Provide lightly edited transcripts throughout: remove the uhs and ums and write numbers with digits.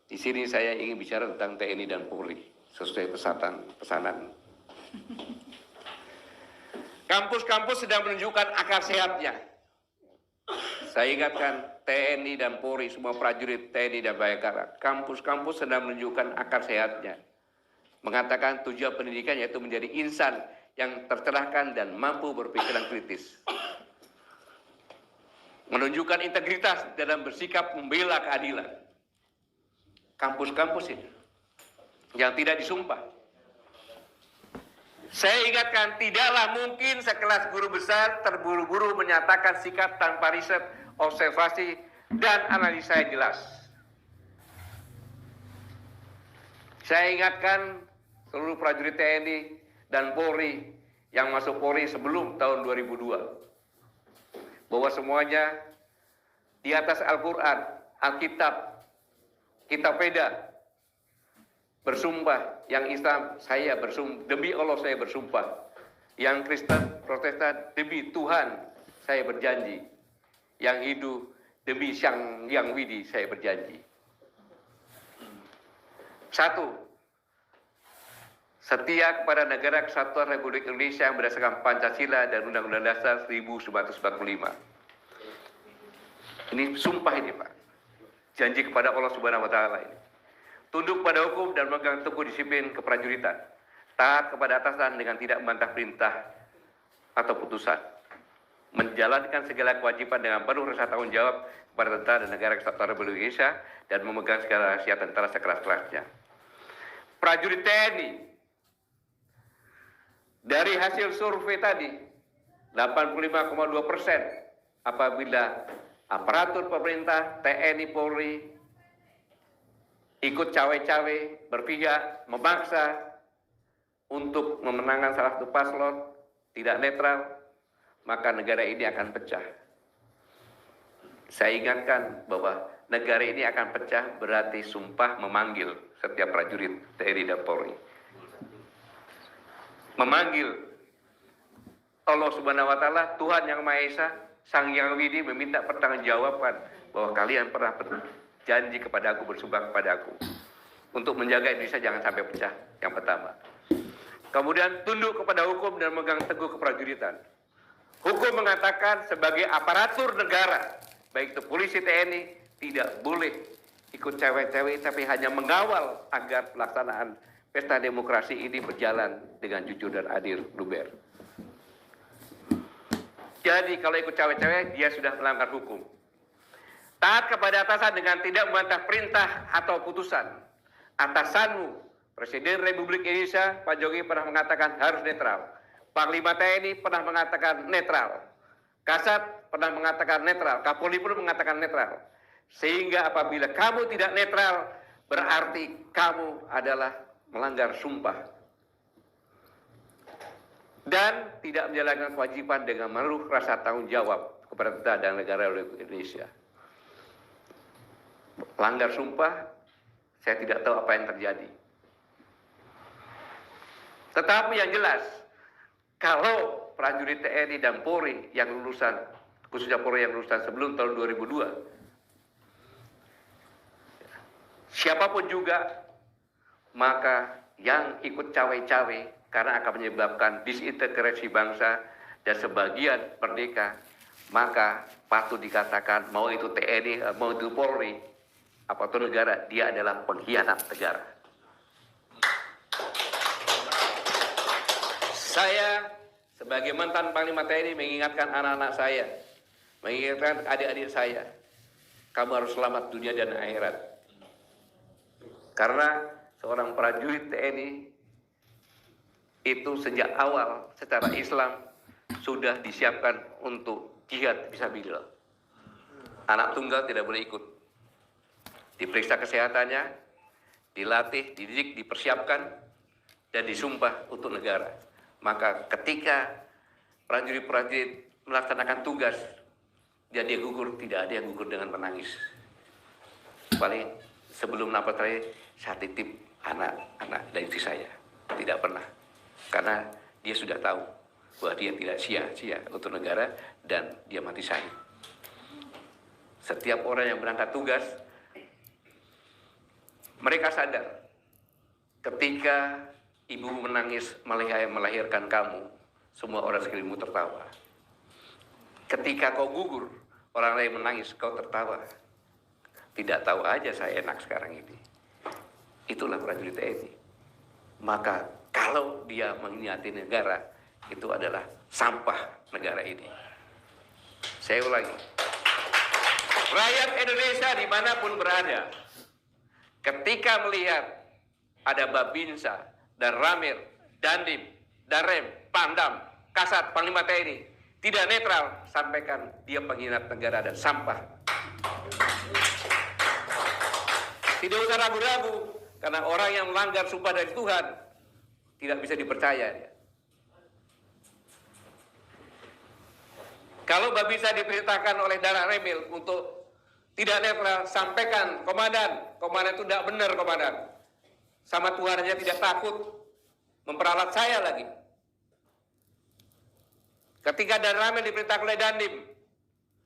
Di sini saya ingin bicara tentang TNI dan Polri sesuai pesanan. Kampus-kampus sedang menunjukkan akal sehatnya. Saya ingatkan TNI dan Polri, semua prajurit TNI dan Bayangkara, kampus-kampus sedang menunjukkan akal sehatnya. Mengatakan tujuan pendidikan yaitu menjadi insan yang tercerahkan dan mampu berpikiran kritis. Menunjukkan integritas dalam bersikap membela keadilan. Kampus-kampus ini yang tidak disumpah. Saya ingatkan, tidaklah mungkin sekelas guru besar terburu-buru menyatakan sikap tanpa riset, observasi, dan analisa yang jelas. Saya ingatkan seluruh prajurit TNI dan Polri yang masuk Polri sebelum tahun 2002, bahwa semuanya di atas Al-Quran, Alkitab, Kitab Veda, bersumpah. Yang Islam, saya bersumpah, demi Allah saya bersumpah. Yang Kristen, Protestan, demi Tuhan saya berjanji. Yang Hindu, demi Sang Hyang Widi saya berjanji. 1. Setia kepada Negara Kesatuan Republik Indonesia yang berdasarkan Pancasila dan Undang-Undang Dasar 1945. Ini sumpah ini, Pak. Janji kepada Allah Subhanahu wa Ta'ala ini. Tunduk pada hukum dan memegang teguh disiplin keprajuritan. Taat kepada atasan dengan tidak membantah perintah atau putusan. Menjalankan segala kewajiban dengan penuh rasa tanggung jawab kepada tentara dan Negara Kesatuan Republik Indonesia dan memegang segala rahasia tentara sekeras-kerasnya. Prajurit TNI, dari hasil survei tadi, 85,2% apabila aparatur pemerintah, TNI, Polri ikut cawe-cawe, berpihak, memaksa untuk memenangkan salah satu paslon, tidak netral, maka negara ini akan pecah. Saya ingatkan bahwa negara ini akan pecah berarti sumpah memanggil setiap prajurit TNI dan Polri. Memanggil Allah Subhanahu wa Ta'ala, Tuhan Yang Maha Esa, Sang Hyang Widi, meminta pertanggungjawaban bahwa kalian pernah berjanji kepada aku, bersumpah kepada aku untuk menjaga Indonesia jangan sampai pecah. Yang pertama. Kemudian tunduk kepada hukum dan memegang teguh keprajuritan. Hukum mengatakan sebagai aparatur negara, baik itu polisi, TNI, tidak boleh ikut cewek-cewek, tapi hanya mengawal agar pelaksanaan pesta demokrasi ini berjalan dengan jujur dan adil, luber. Jadi kalau ikut cawe-cawe, dia sudah melanggar hukum. Taat kepada atasan dengan tidak membantah perintah atau putusan. Atasanmu, Presiden Republik Indonesia, Pak Jokowi pernah mengatakan harus netral. Panglima TNI pernah mengatakan netral. Kasat pernah mengatakan netral. Kapolri pun mengatakan netral. Sehingga apabila kamu tidak netral, berarti kamu adalah melanggar sumpah. Dan tidak menjalankan kewajiban dengan menaruh rasa tanggung jawab kepada tentara dan negara Republik Indonesia. Langgar sumpah, saya tidak tahu apa yang terjadi. Tetapi yang jelas, kalau prajurit TNI dan Polri yang lulusan, khususnya Polri yang lulusan sebelum tahun 2002, siapapun juga, maka yang ikut cawe-cawe karena akan menyebabkan disintegrasi bangsa dan sebagian merdeka, maka patut dikatakan mau itu TNI, mau itu Polri, aparatur negara, dia adalah pengkhianat negara. Saya sebagai mantan Panglima TNI mengingatkan anak-anak saya, mengingatkan adik-adik saya, kamu harus selamat dunia dan akhirat. Karena seorang prajurit TNI itu sejak awal secara Islam sudah disiapkan untuk jihad fisabilillah. Anak tunggal tidak boleh ikut. Diperiksa kesehatannya, dilatih, dididik, dipersiapkan, dan disumpah untuk negara. Maka ketika prajurit-prajurit melaksanakan tugas, dia gugur, tidak ada yang gugur dengan menangis. Paling sebelum nafas terakhir, saya titip anak-anak dan istri saya. Tidak pernah. Karena dia sudah tahu bahwa dia tidak sia-sia untuk negara dan dia mati syahid. Setiap orang yang berangkat tugas Mereka sadar ketika ibu menangis melahirkan kamu, semua orang sekelilingmu tertawa. Ketika kau gugur, orang lain menangis, kau tertawa. Tidak tahu aja saya enak sekarang ini. Itulah prajurit TNI. Maka kalau dia mengkhianati negara, itu adalah sampah negara ini. Saya ulangi. Rakyat Indonesia dimanapun berada, ketika melihat ada Babinsa, dan Ramil, Dandim, Darem, Pangdam, Kasat, Panglima TNI, tidak netral, sampaikan dia pengkhianat negara dan sampah. Tidak usah ragu-ragu, karena orang yang melanggar sumpah dari Tuhan tidak bisa dipercaya. Kalau Babinsa diperintahkan oleh Dara Remil untuk tidak netral, sampaikan, komandan itu tidak benar, komandan. Sama Tuhan aja tidak takut, memperalat saya lagi. Ketika Dara Remil diperintahkan oleh Dandim,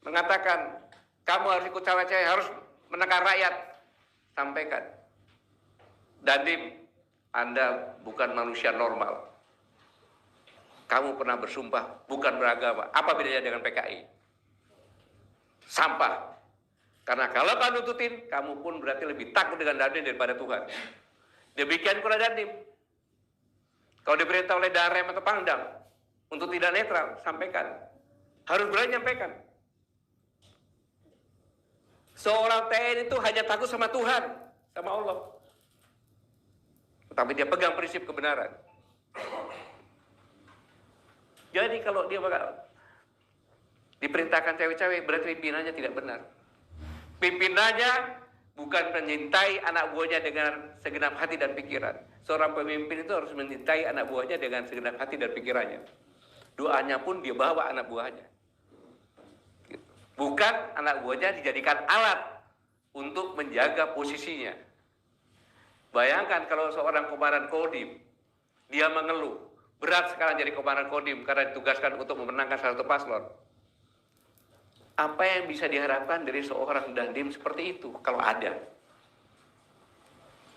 mengatakan, kamu harus ikut cawe-cawe, harus menekan rakyat, sampaikan. Dandim, Anda bukan manusia normal. Kamu pernah bersumpah bukan beragama. Apa bedanya dengan PKI? Sampah. Karena kalau kamu nututin, kamu pun berarti lebih takut dengan Dandim daripada Tuhan. Demikian pula Dandim. Kalau diperintah oleh Darem atau Pangdam untuk tidak netral, sampaikan. Harus berani nyampaikan. Seorang TNI itu hanya takut sama Tuhan, sama Allah. Tapi dia pegang prinsip kebenaran. Jadi kalau dia bakal diperintahkan cawe-cawe, berarti pimpinannya tidak benar. Pimpinannya bukan menyintai anak buahnya dengan segenap hati dan pikiran. Seorang pemimpin itu harus menyintai anak buahnya dengan segenap hati dan pikirannya. Doanya pun dia bawa anak buahnya. Bukan anak buahnya dijadikan alat untuk menjaga posisinya. Bayangkan kalau seorang komandan Kodim, dia mengeluh, berat sekarang jadi komandan Kodim karena ditugaskan untuk memenangkan salah satu paslon. Apa yang bisa diharapkan dari seorang Dandim seperti itu kalau ada?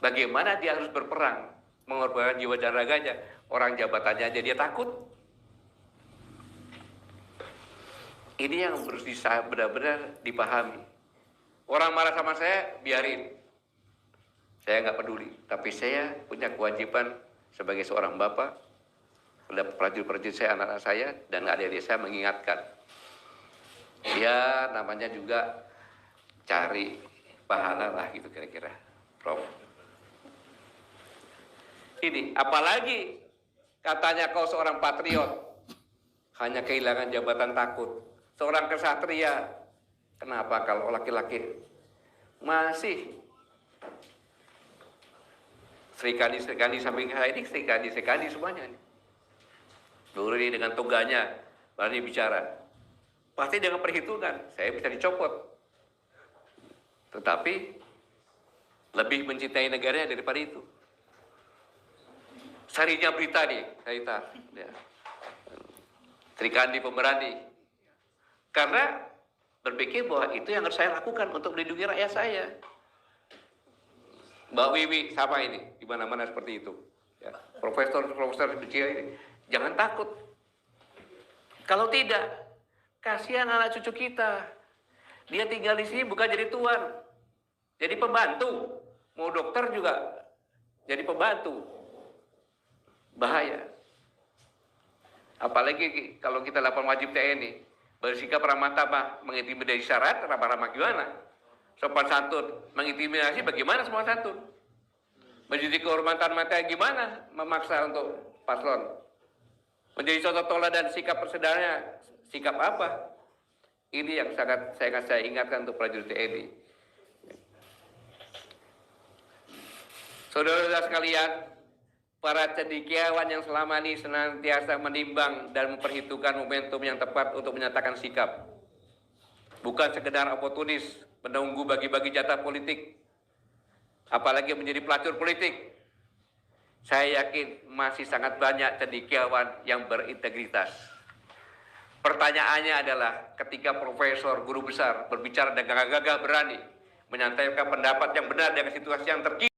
Bagaimana dia harus berperang, mengorbankan jiwa dan raganya? Orang jabatannya aja dia takut. Ini yang harus benar-benar dipahami. Orang marah sama saya, biarin. Saya nggak peduli. Tapi saya punya kewajiban sebagai seorang bapak, prajurit-prajurit saya, anak-anak saya, dan adik-adik saya mengingatkan. Ya namanya juga cari pahala lah gitu kira-kira, Prof. Ini apalagi katanya kau seorang patriot, hanya kehilangan jabatan takut. Seorang kesatria, kenapa kalau laki-laki masih serikandi samping saya ini serikandi semuanya nih. Dulu ini dengan toganya berani bicara. Pasti dengan perhitungan, saya bisa dicopot. Tetapi lebih mencintai negaranya daripada itu. Sarinya berita nih, Sarita. Ya. Serikandi pemberani. Karena berpikir bahwa itu yang harus saya lakukan untuk melindungi rakyat saya. Mbak Wiwi sama ini, di mana-mana seperti itu. Ya. Profesor kecil ini, jangan takut. Kalau tidak, kasihan anak cucu kita. Dia tinggal di sini bukan jadi tuan, jadi pembantu. Mau dokter juga jadi pembantu. Bahaya. Apalagi kalau kita lapor wajib TNI, bersikap ramah tamah, mengintimidasi syarat, ramah-ramah gimana? Sopan santun, mengintimidasi bagaimana sopan santun? Menjadi kehormatan mata gimana? Memaksa untuk paslon. Menjadi contoh teladan sikap persaudaranya, sikap apa? Ini yang sangat saya ingatkan untuk prajurit TNI. Saudara-saudara sekalian, para cendekiawan yang selama ini senantiasa menimbang dan memperhitungkan momentum yang tepat untuk menyatakan sikap. Bukan sekedar oportunis, menunggu bagi-bagi jatah politik, apalagi menjadi pelacur politik. Saya yakin masih sangat banyak cendekiawan yang berintegritas. Pertanyaannya adalah ketika profesor, guru besar berbicara dengan gagah berani, menyampaikan pendapat yang benar dengan situasi yang terkini,